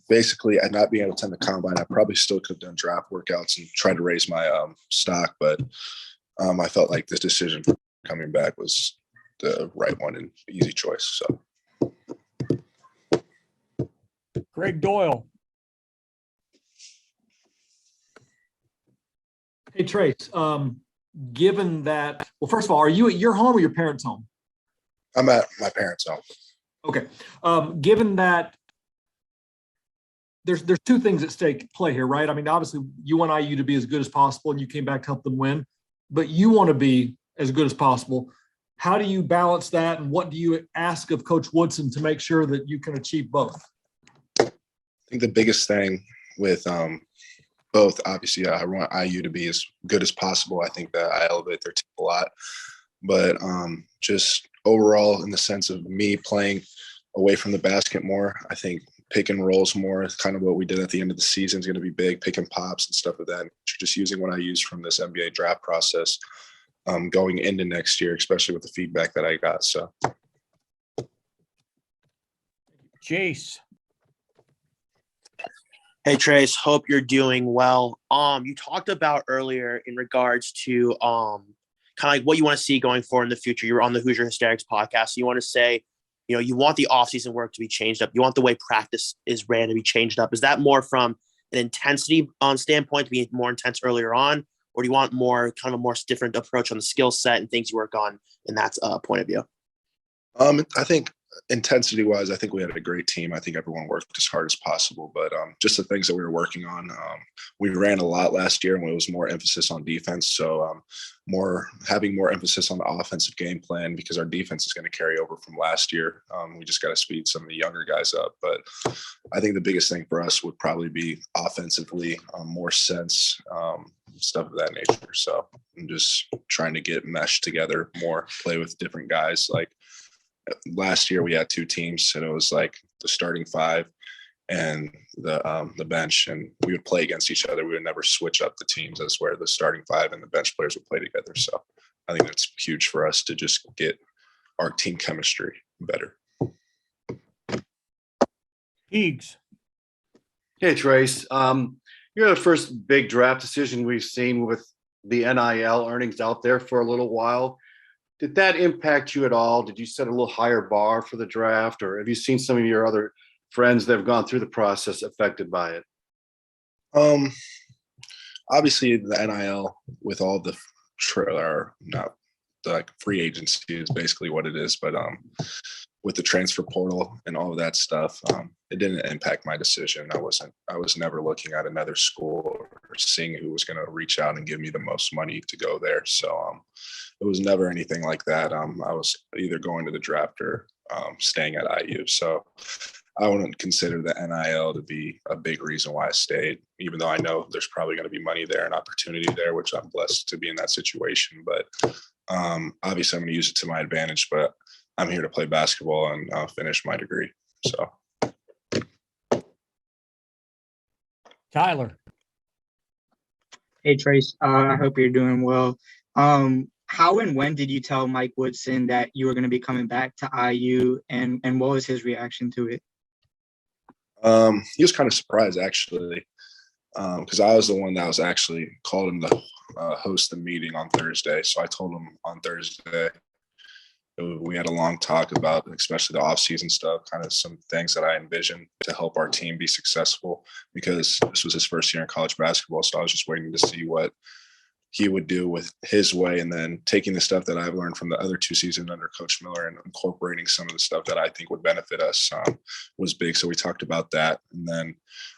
basically, at not being able to attend the combine, I probably still could have done draft workouts and tried to raise my stock, but I felt like this decision for coming back was the right one and easy choice. So, Greg Doyle. Hey, Trayce, given that, well, first of all, are you at your home or your parents' home? I'm at my parents' home. Okay. Given that there's two things at play here, right? I mean, obviously you want IU to be as good as possible and you came back to help them win, but you want to be as good as possible. How do you balance that? And what do you ask of Coach Woodson to make sure that you can achieve both? I think the biggest thing with both, obviously, I want IU to be as good as possible. I think that I elevate their team a lot, but just overall in the sense of me playing away from the basket more, I think pick and rolls more, kind of what we did at the end of the season is going to be big, pick and pops and stuff like that. Just using what I used from this NBA draft process going into next year, especially with the feedback that I got. So, Jace. Hey, Trayce, hope you're doing well. You talked about earlier in regards to kind of like what you want to see going forward in the future. You were on the Hoosier Hysterics podcast. So you want to say, you know, you want the offseason work to be changed up. You want the way practice is ran to be changed up. Is that more from an intensity standpoint, to be more intense earlier on, or do you want more kind of a more different approach on the skill set and things you work on in that point of view? I think intensity wise, I think we had a great team. I think everyone worked as hard as possible, but just the things that we were working on, we ran a lot last year and it was more emphasis on defense. So having more emphasis on the offensive game plan, because our defense is going to carry over from last year. We just got to speed some of the younger guys up, but I think the biggest thing for us would probably be offensively, more sense, stuff of that nature. So I'm just trying to get meshed together more, play with different guys. Like, last year we had two teams and it was like the starting five and the bench, and we would play against each other. We would never switch up the teams, as where the starting five and the bench players would play together. So I think that's huge for us to just get our team chemistry better. Eags. Hey, Trayce. You're the first big draft decision we've seen with the NIL earnings out there for a little while. Did that impact you at all? Did you set a little higher bar for the draft, or have you seen some of your other friends that have gone through the process affected by it? Obviously the NIL with all the free agency is basically what it is, but with the transfer portal and all of that stuff, it didn't impact my decision. I was never looking at another school or seeing who was going to reach out and give me the most money to go there. So it was never anything like that. I was either going to the draft or staying at IU. So I wouldn't consider the NIL to be a big reason why I stayed, even though I know there's probably going to be money there and opportunity there, which I'm blessed to be in that situation. But obviously I'm going to use it to my advantage, but I'm here to play basketball and finish my degree. So. Tyler. Hey, Trayce. I hope you're doing well. How and when did you tell Mike Woodson that you were going to be coming back to IU, and what was his reaction to it? He was kind of surprised, actually, because I was the one that was actually called him to host the meeting on Thursday. So I told him on Thursday. We had a long talk about, especially the offseason stuff, kind of some things that I envisioned to help our team be successful, because this was his first year in college basketball. So I was just waiting to see what he would do with his way, and then taking the stuff that I've learned from the other two seasons under Coach Miller and incorporating some of the stuff that I think would benefit us was big. So we talked about that. And then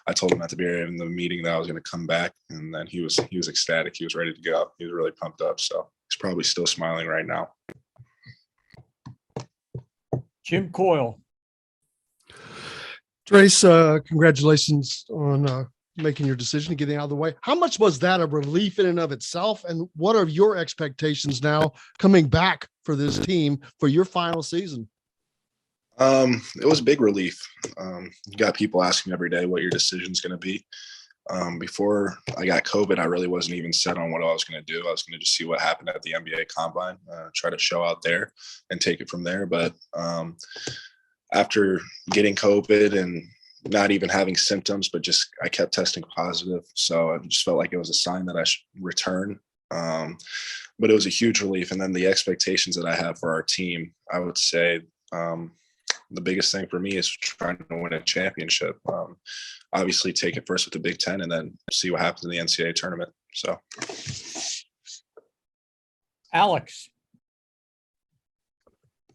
I told him at the beginning of the meeting that I was going to come back, and then he was ecstatic. He was ready to go. He was really pumped up. So he's probably still smiling right now. Jim Coyle. Trayce, congratulations on making your decision and getting out of the way. How much was that a relief in and of itself? And what are your expectations now coming back for this team for your final season? It was a big relief. You got people asking every day what your decision is going to be. Before I got COVID, I really wasn't even set on what I was going to do. I was going to just see what happened at the NBA Combine, try to show out there and take it from there. But after getting COVID and not even having symptoms, but just I kept testing positive. So I just felt like it was a sign that I should return. But it was a huge relief. And then the expectations that I have for our team, I would say the biggest thing for me is trying to win a championship. Obviously take it first with the Big Ten and then see what happens in the NCAA tournament. So Alex.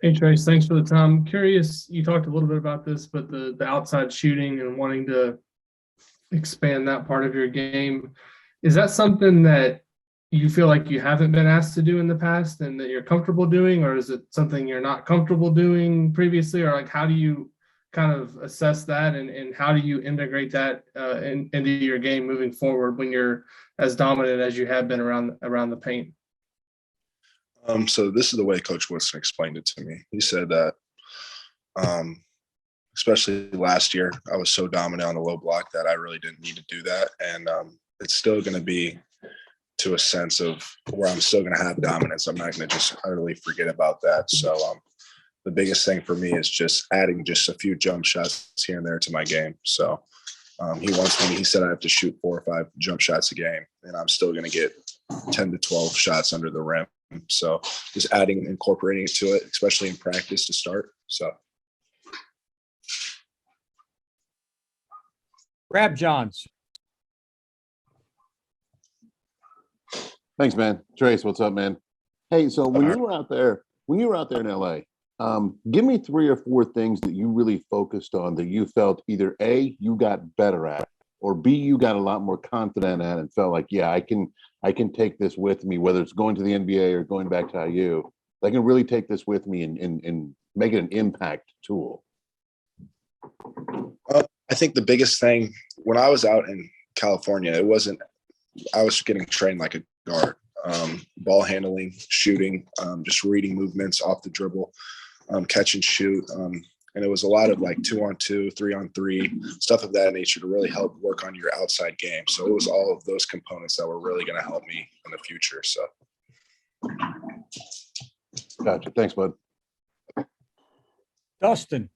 Hey Trayce, thanks for the time. I'm curious, you talked a little bit about this, but the outside shooting and wanting to expand that part of your game, is that something that you feel like you haven't been asked to do in the past and that you're comfortable doing, or is it something you're not comfortable doing previously, or like how do you kind of assess that and how do you integrate that into your game moving forward when you're as dominant as you have been around the paint? So this is the way Coach Woodson explained it to me. He said that, especially last year, I was so dominant on the low block that I really didn't need to do that. And it's still going to be to a sense of where I'm still going to have dominance. I'm not going to just utterly forget about that. So the biggest thing for me is just adding just a few jump shots here and there to my game. So he said I have to shoot 4 or 5 jump shots a game, and I'm still going to get 10 to 12 shots under the rim. So just incorporating it to it, especially in practice to start. So. Rab Johns. Thanks, man. Trayce, what's up, man? Hey, so when you were out there in LA, give me 3 or 4 things that you really focused on that you felt either A, you got better at, or B, you got a lot more confident at and felt like, yeah, I can take this with me, whether it's going to the NBA or going back to IU. I can really take this with me and make it an impact tool. I think the biggest thing when I was out in California, I was getting trained like a guard, ball handling, shooting, just reading movements off the dribble, catch and shoot. And it was a lot of like 2-on-2, 3-on-3, stuff of that nature to really help work on your outside game. So it was all of those components that were really going to help me in the future. So. Gotcha. Thanks, bud. Dustin.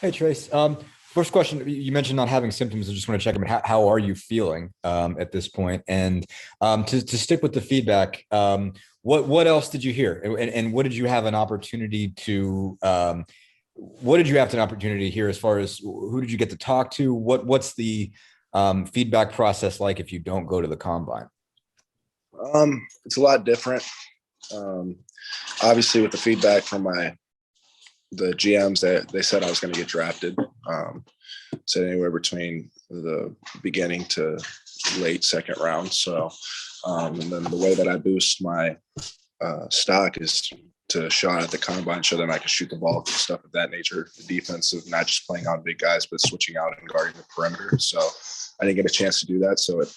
Hey, Trayce. First question, you mentioned not having symptoms. I just want to check. I mean, how are you feeling at this point? And to stick with the feedback, what else did you hear? And what did you have an opportunity to? What did you have an opportunity to hear as far as who did you get to talk to? What's the feedback process like if you don't go to the combine? It's a lot different. Obviously, with the feedback from the GMs, they said I was going to get drafted. Said anywhere between the beginning to late second round. So, and then the way that I boost my stock is to shot at the combine, show them I can shoot the ball and stuff of that nature. The defensive, not just playing on big guys, but switching out and guarding the perimeter. So I didn't get a chance to do that. So it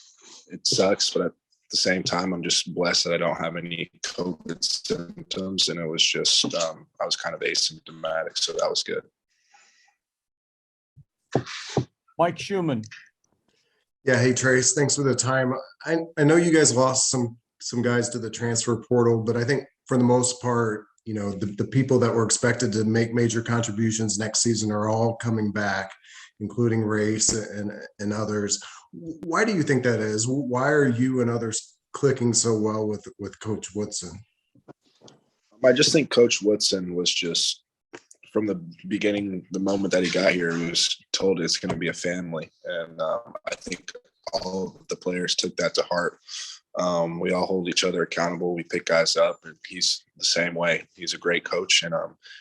sucks, but at the same time, I'm just blessed that I don't have any COVID symptoms. And it was just, I was kind of asymptomatic. So that was good. Mike Schumann. Yeah. Hey, Trayce, thanks for the time. I know you guys lost some guys to the transfer portal, but I think for the most part, the people that were expected to make major contributions next season are all coming back, including Race and others. Why do you think that is? Why are you and others clicking so well with Coach Woodson? I just think Coach Woodson was just, from the beginning, the moment that he got here, he was told it's going to be a family. And I think all of the players took that to heart. We all hold each other accountable. We pick guys up, and he's the same way. He's a great coach, and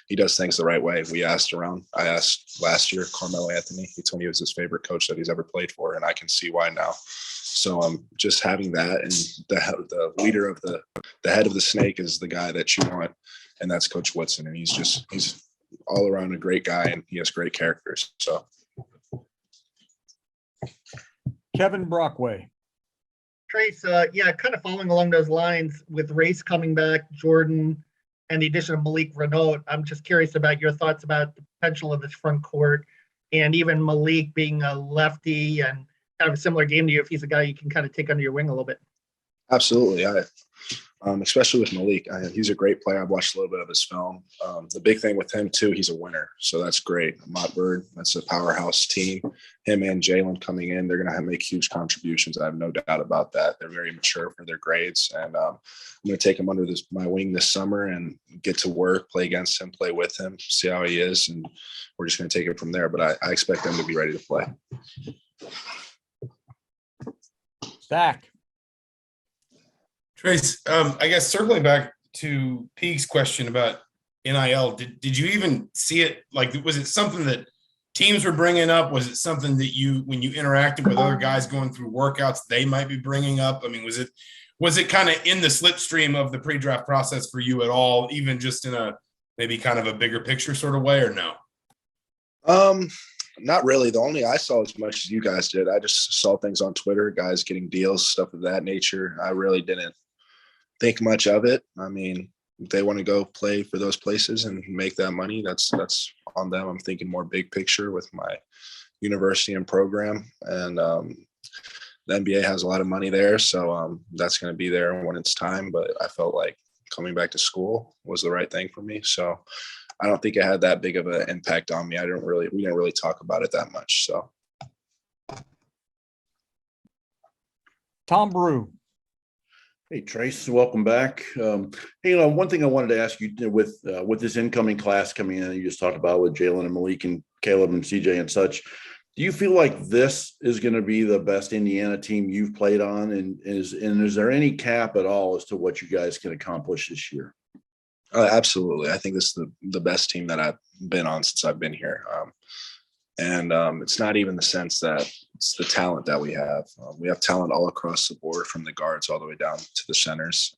he does things the right way. I asked last year, Carmelo Anthony. He told me he was his favorite coach that he's ever played for, and I can see why now. So just having that, and the leader of the head of the snake is the guy that you want, and that's Coach Woodson. And he's all around a great guy, and he has great characters. So, Kevin Brockway. Trayce, kind of following along those lines with Race coming back, Jordan, and the addition of Malik Renaud, I'm just curious about your thoughts about the potential of this front court, and even Malik being a lefty and kind of a similar game to you, if he's a guy you can kind of take under your wing a little bit. absolutely. especially with Malik. He's a great player. I've watched a little bit of his film. The big thing with him, too, he's a winner. So that's great. Mott Bird, that's a powerhouse team. Him and Jalen coming in, they're going to make huge contributions. I have no doubt about that. They're very mature for their grades. And I'm going to take him under my wing this summer and get to work, play against him, play with him, see how he is. And we're just going to take it from there. But I expect them to be ready to play. Zach. Trayce, I guess circling back to Peake's question about NIL, did you even see it? Like, was it something that teams were bringing up? Was it something that when you interacted with other guys going through workouts, they might be bringing up? I mean, was it kind of in the slipstream of the pre-draft process for you at all, even just in a maybe kind of a bigger picture sort of way, or no? Not really. The only I saw as much as you guys did. I just saw things on Twitter, guys getting deals, stuff of that nature. I really didn't think much of it. I mean, if they want to go play for those places and make that money, that's on them. I'm thinking more big picture with my university and program. And the NBA has a lot of money there. So that's going to be there when it's time. But I felt like coming back to school was the right thing for me. So I don't think it had that big of an impact on me. We didn't really talk about it that much. So Tom Brew. Hey, Trayce, welcome back. Hey, one thing I wanted to ask you with this incoming class coming in, you just talked about with Jalen and Malik and Caleb and CJ and such. Do you feel like this is going to be the best Indiana team you've played on? And is there any cap at all as to what you guys can accomplish this year? Absolutely. I think this is the best team that I've been on since I've been here. And it's not even the sense that it's the talent that we have. We have talent all across the board, from the guards all the way down to the centers.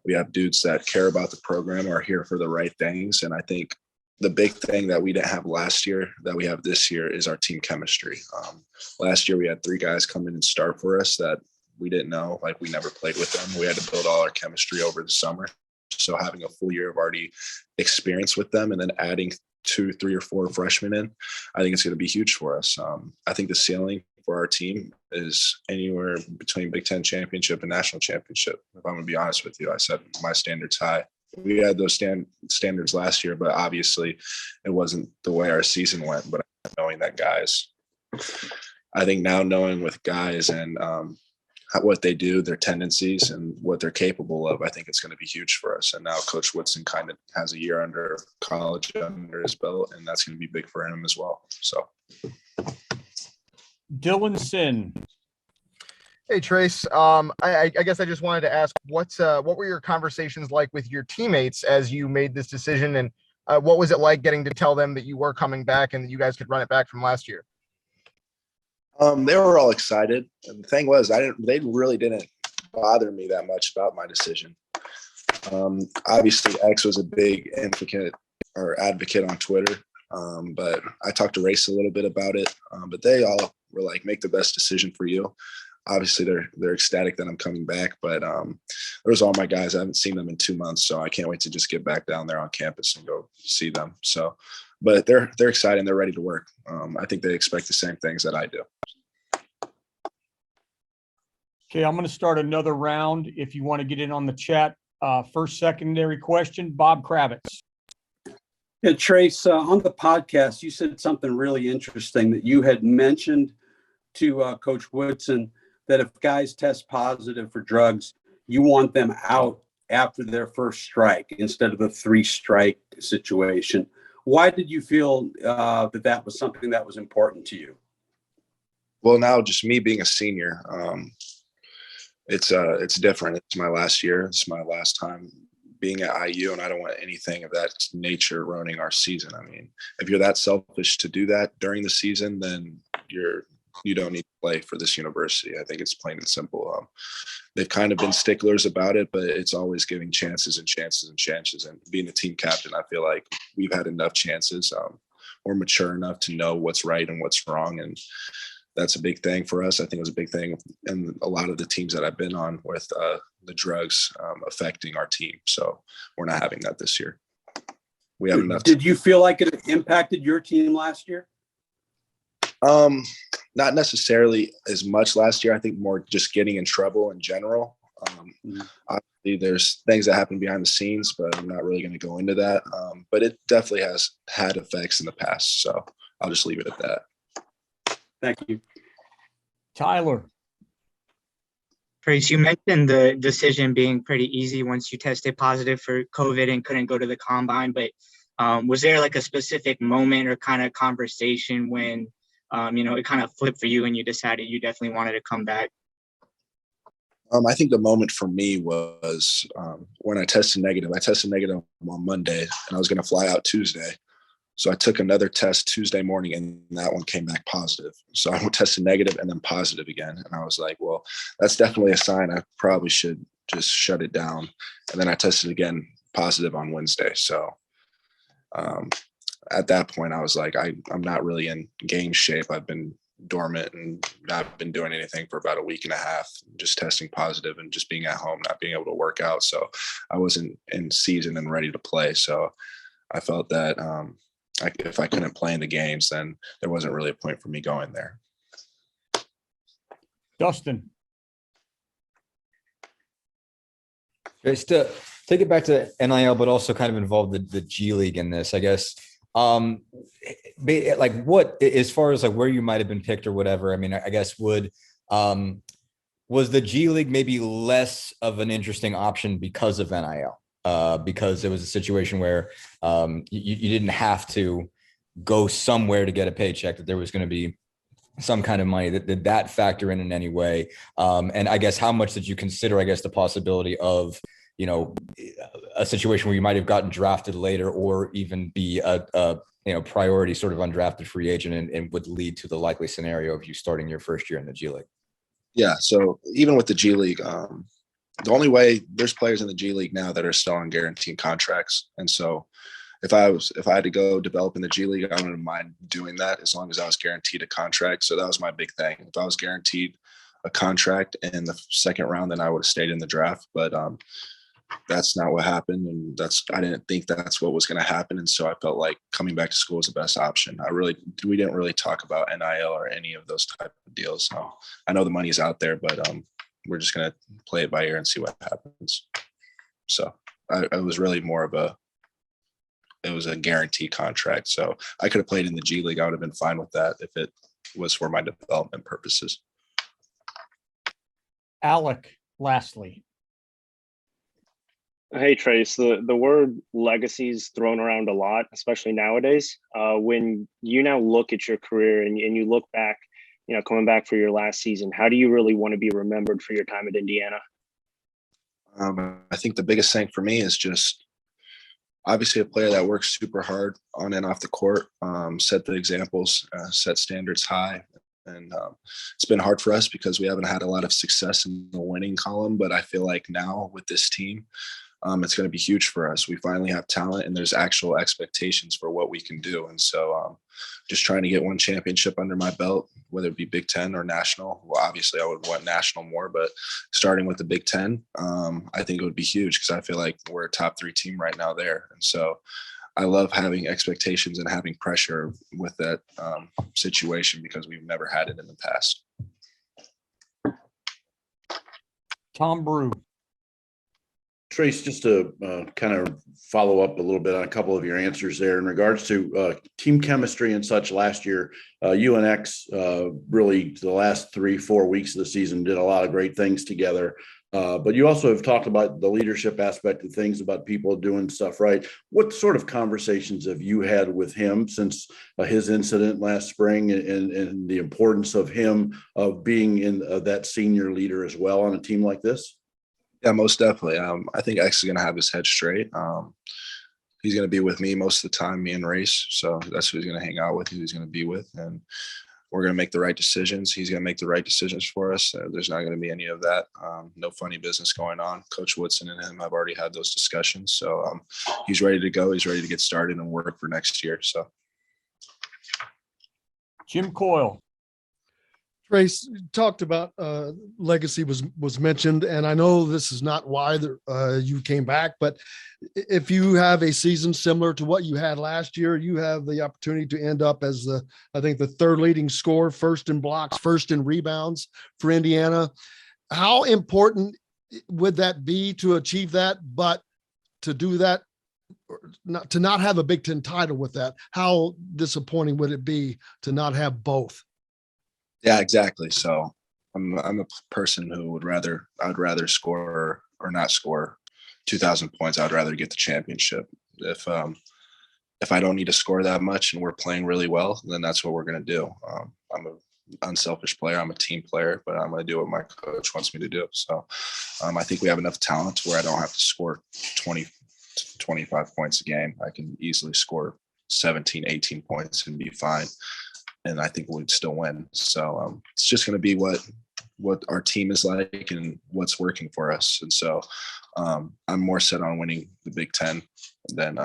We have dudes that care about the program, are here for the right things. And I think the big thing that we didn't have last year that we have this year is our team chemistry. Last year, we had 3 guys come in and start for us that we didn't know, like we never played with them. We had to build all our chemistry over the summer. So having a full year of already experience with them and then adding 2, 3, or 4 freshmen in, I think it's going to be huge for us. I think the ceiling for our team is anywhere between Big Ten championship and national championship. If I'm going to be honest with you, I set my standards high. We had those standards last year, but obviously it wasn't the way our season went. But knowing that guys, I think now knowing with guys and what they do, their tendencies and what they're capable of, I think it's going to be huge for us. And now Coach Woodson kind of has a year under college under his belt, and that's going to be big for him as well. So Dylan Sin. Hey, Trayce. I guess I just wanted to ask, what were your conversations like with your teammates as you made this decision, and what was it like getting to tell them that you were coming back and that you guys could run it back from last year? They were all excited. And the thing was, they really didn't bother me that much about my decision. Obviously, X was a big advocate on Twitter. But I talked to Race a little bit about it. But they all were like, make the best decision for you. Obviously, they're ecstatic that I'm coming back. But there's all my guys. I haven't seen them in 2 months, so I can't wait to just get back down there on campus and go see them. So, but they're excited and they're ready to work. I think they expect the same things that I do. Okay, I'm going to start another round. If you want to get in on the chat, first secondary question, Bob Kravitz. Yeah, Trayce, on the podcast, you said something really interesting that you had mentioned to Coach Woodson, that if guys test positive for drugs, you want them out after their first strike instead of a 3-strike situation. Why did you feel that was something that was important to you? Well, now just me being a senior, it's different. It's my last year. It's my last time being at IU, and I don't want anything of that nature ruining our season. I mean, if you're that selfish to do that during the season, then you don't need to play for this university. I think it's plain and simple. They've kind of been sticklers about it, but it's always giving chances and chances and chances. And being a team captain, I feel like we've had enough chances. We're mature enough to know what's right and what's wrong. And that's a big thing for us. I think it was a big thing in a lot of the teams that I've been on with the drugs affecting our team. So we're not having that this year. We have enough. Did you feel like it impacted your team last year? Not necessarily as much last year. I think more just getting in trouble in general. Obviously, there's things that happen behind the scenes, but I'm not really going to go into that. But it definitely has had effects in the past, so I'll just leave it at that. Thank you. Tyler. Trayce, you mentioned the decision being pretty easy once you tested positive for COVID and couldn't go to the combine, but was there like a specific moment or kind of conversation when, it kind of flipped for you and you decided you definitely wanted to come back? I think the moment for me was when I tested negative. I tested negative on Monday, and I was going to fly out Tuesday. So I took another test Tuesday morning, and that one came back positive. So I tested negative and then positive again. And I was like, well, that's definitely a sign I probably should just shut it down. And then I tested again positive on Wednesday. So at that point, I was like, I'm not really in game shape. I've been dormant and not been doing anything for about a week and a half, just testing positive and just being at home, not being able to work out. So I wasn't in season and ready to play. So I felt that if I couldn't play in the games, then there wasn't really a point for me going there. Dustin. Just to take it back to NIL, but also kind of involve the G League in this, I guess. Like what, as far as like where you might have been picked or whatever, I mean, I guess was the G League maybe less of an interesting option because of NIL? Because it was a situation where you didn't have to go somewhere to get a paycheck, that there was going to be some kind of money. Did that factor in any way? And I guess how much did you consider, I guess, the possibility of, a situation where you might have gotten drafted later or even be a priority sort of undrafted free agent and would lead to the likely scenario of you starting your first year in the G League? Yeah. So even with the G League, the only way, there's players in the G League now that are still on guaranteed contracts. And so if I had to go develop in the G League, I wouldn't mind doing that as long as I was guaranteed a contract. So that was my big thing. If I was guaranteed a contract in the second round, then I would have stayed in the draft. But that's not what happened. And I didn't think that's what was going to happen. And so I felt like coming back to school was the best option. We didn't really talk about NIL or any of those type of deals. So I know the money's out there, but we're just going to play it by ear and see what happens. So it was really more of it was a guaranteed contract. So I could have played in the G League. I would have been fine with that if it was for my development purposes. Alec, lastly. Hey, Trayce, the word legacy is thrown around a lot, especially nowadays. When you now look at your career and you look back, coming back for your last season, how do you really want to be remembered for your time at Indiana? I think the biggest thing for me is just obviously a player that works super hard on and off the court, set the examples, set standards high. And it's been hard for us because we haven't had a lot of success in the winning column. But I feel like now with this team, it's going to be huge for us. We finally have talent and there's actual expectations for what we can do. And so just trying to get one championship under my belt, whether it be Big Ten or national. Well, obviously I would want national more, but starting with the Big Ten, I think it would be huge because I feel like we're a top 3 team right now there. And so I love having expectations and having pressure with that situation because we've never had it in the past. Tom Brew. Trayce, just to kind of follow up a little bit on a couple of your answers there in regards to team chemistry and such. Last year, UNX really the last 3-4 weeks of the season did a lot of great things together. But you also have talked about the leadership aspect of things, about people doing stuff right. What sort of conversations have you had with him since his incident last spring and the importance of him of being in that senior leader as well on a team like this? Yeah, most definitely. I think X is going to have his head straight. He's going to be with me most of the time, me and Race. So that's who he's going to hang out with, who he's going to be with. And we're going to make the right decisions. He's going to make the right decisions for us. There's not going to be any of that. No funny business going on. Coach Woodson and him have already had those discussions. So he's ready to go. He's ready to get started and work for next year. So Jim Coyle. Trayce, you talked about legacy was mentioned, and I know this is not why you came back, but if you have a season similar to what you had last year, you have the opportunity to end up as I think the 3rd leading scorer, 1st in blocks, 1st in rebounds for Indiana. How important would that be to achieve that? But to do that, to not have a Big Ten title with that, how disappointing would it be to not have both? Yeah, exactly. So I'm a person who I'd rather score or not score 2,000 points. I'd rather get the championship. If I don't need to score that much and we're playing really well, then that's what we're going to do. I'm an unselfish player. I'm a team player, but I'm going to do what my coach wants me to do. So I think we have enough talent to where I don't have to score 20 to 25 points a game. I can easily score 17, 18 points and be fine. And I think we'd still win. So it's just going to be what our team is like and what's working for us. And so I'm more set on winning the Big Ten than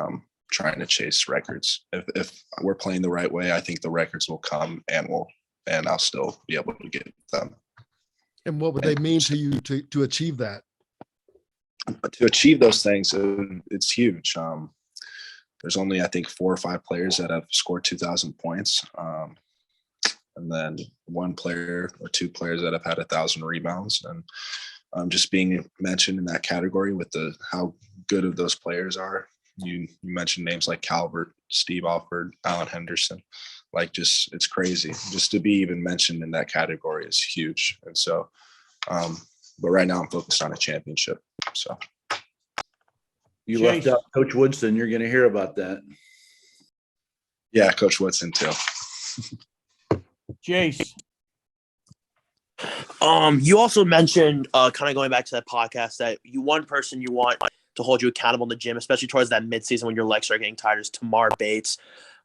trying to chase records. If we're playing the right way, I think the records will come and I'll still be able to get them. And what would they mean to you to achieve that? To achieve those things, it's huge. There's only, I think, 4 or 5 players that have scored 2,000 points. And then 1 player or 2 players that have had 1,000 rebounds. And just being mentioned in that category with how good of those players are. You mentioned names like Calvert, Steve Alford, Alan Henderson. It's crazy. Just to be even mentioned in that category is huge. And so, but right now I'm focused on a championship. So. You left out Coach Woodson. You're going to hear about that. Yeah, Coach Woodson too. Jace. You also mentioned kind of going back to that podcast that one person you want to hold you accountable in the gym, especially towards that midseason when your legs start getting tired, is Tamar Bates.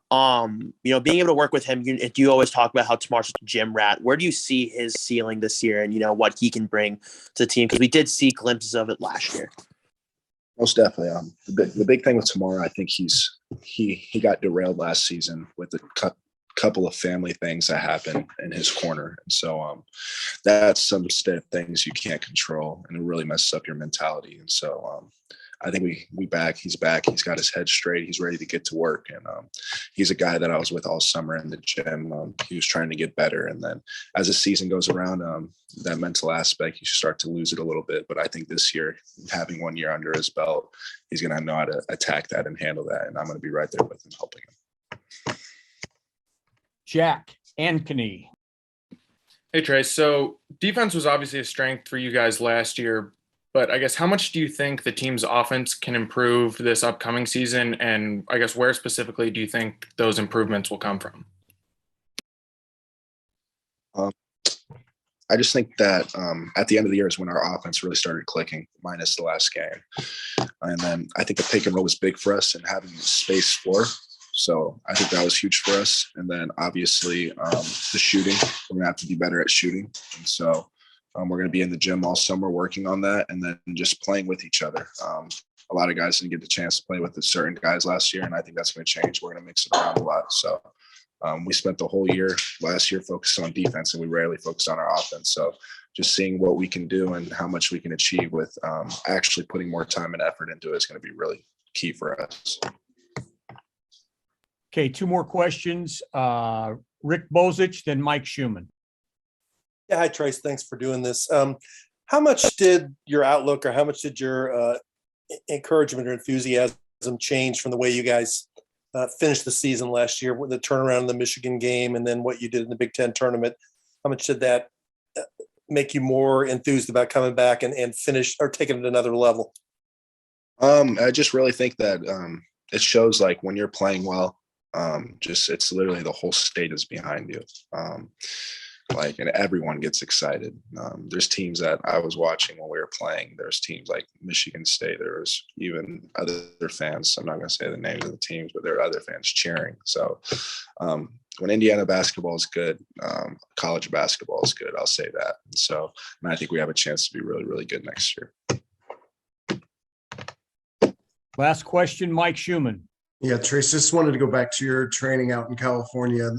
Being able to work with him, you always talk about how Tamar's such a gym rat. Where do you see his ceiling this year and, what he can bring to the team? Because we did see glimpses of it last year. Most definitely. The big thing with Tamar, I think he got derailed last season with a couple of family things that happened in his corner. And so that's some things you can't control, and it really messes up your mentality. And so I think he's back. He's got his head straight. He's ready to get to work. And he's a guy that I was with all summer in the gym. He was trying to get better. And then as the season goes around, that mental aspect, you start to lose it a little bit. But I think this year, having 1 year under his belt, he's going to know how to attack that and handle that. And I'm going to be right there with him, helping him. Jack Ankeny. Hey, Trayce. So defense was obviously a strength for you guys last year, but I guess how much do you think the team's offense can improve this upcoming season? And I guess where specifically do you think those improvements will come from? I just think that at the end of the year is when our offense really started clicking, minus the last game. And then I think the pick and roll was big for us and having the space floor. So I think that was huge for us. And then obviously the shooting, we're going to have to be better at shooting. And so we're going to be in the gym all summer working on that and then just playing with each other. A lot of guys didn't get the chance to play with the certain guys last year, and I think that's going to change. We're going to mix it around a lot. So we spent the whole year last year focused on defense, and we rarely focused on our offense. So just seeing what we can do and how much we can achieve with actually putting more time and effort into it is going to be really key for us. Okay, 2 more questions. Rick Bozich, then Mike Schumann. Yeah, hi, Trayce. Thanks for doing this. How much did your outlook or how much did your encouragement or enthusiasm change from the way you guys finished the season last year with the turnaround in the Michigan game and then what you did in the Big Ten tournament? How much did that make you more enthused about coming back and finish or taking it to another level? I just really think that it shows like when you're playing well, it's literally the whole state is behind you. And everyone gets excited. There's teams that I was watching when we were playing. There's teams like Michigan State. There was even other fans. I'm not going to say the names of the teams, but there are other fans cheering. So when Indiana basketball is good, college basketball is good. I'll say that. And I think we have a chance to be really, really good next year. Last question, Mike Schumann. Yeah, Trayce, just wanted to go back to your training out in California.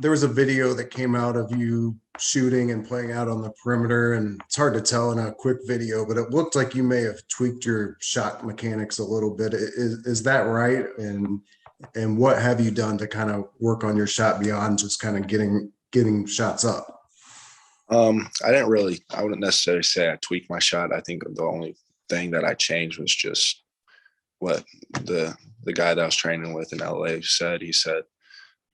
There was a video that came out of you shooting and playing out on the perimeter, and it's hard to tell in a quick video, but it looked like you may have tweaked your shot mechanics a little bit. Is that right? And what have you done to kind of work on your shot beyond just kind of getting shots up? I wouldn't necessarily say I tweaked my shot. I think the only thing that I changed was just what the guy that I was training with in LA said. He said,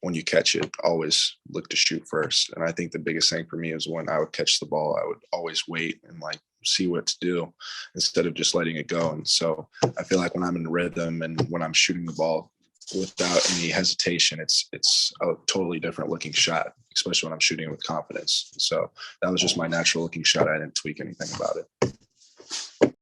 when you catch it, always look to shoot first. And I think the biggest thing for me is when I would catch the ball, I would always wait and like see what to do instead of just letting it go. And so I feel like when I'm in rhythm and when I'm shooting the ball without any hesitation, it's a totally different looking shot, especially when I'm shooting it with confidence. So that was just my natural looking shot. I didn't tweak anything about it.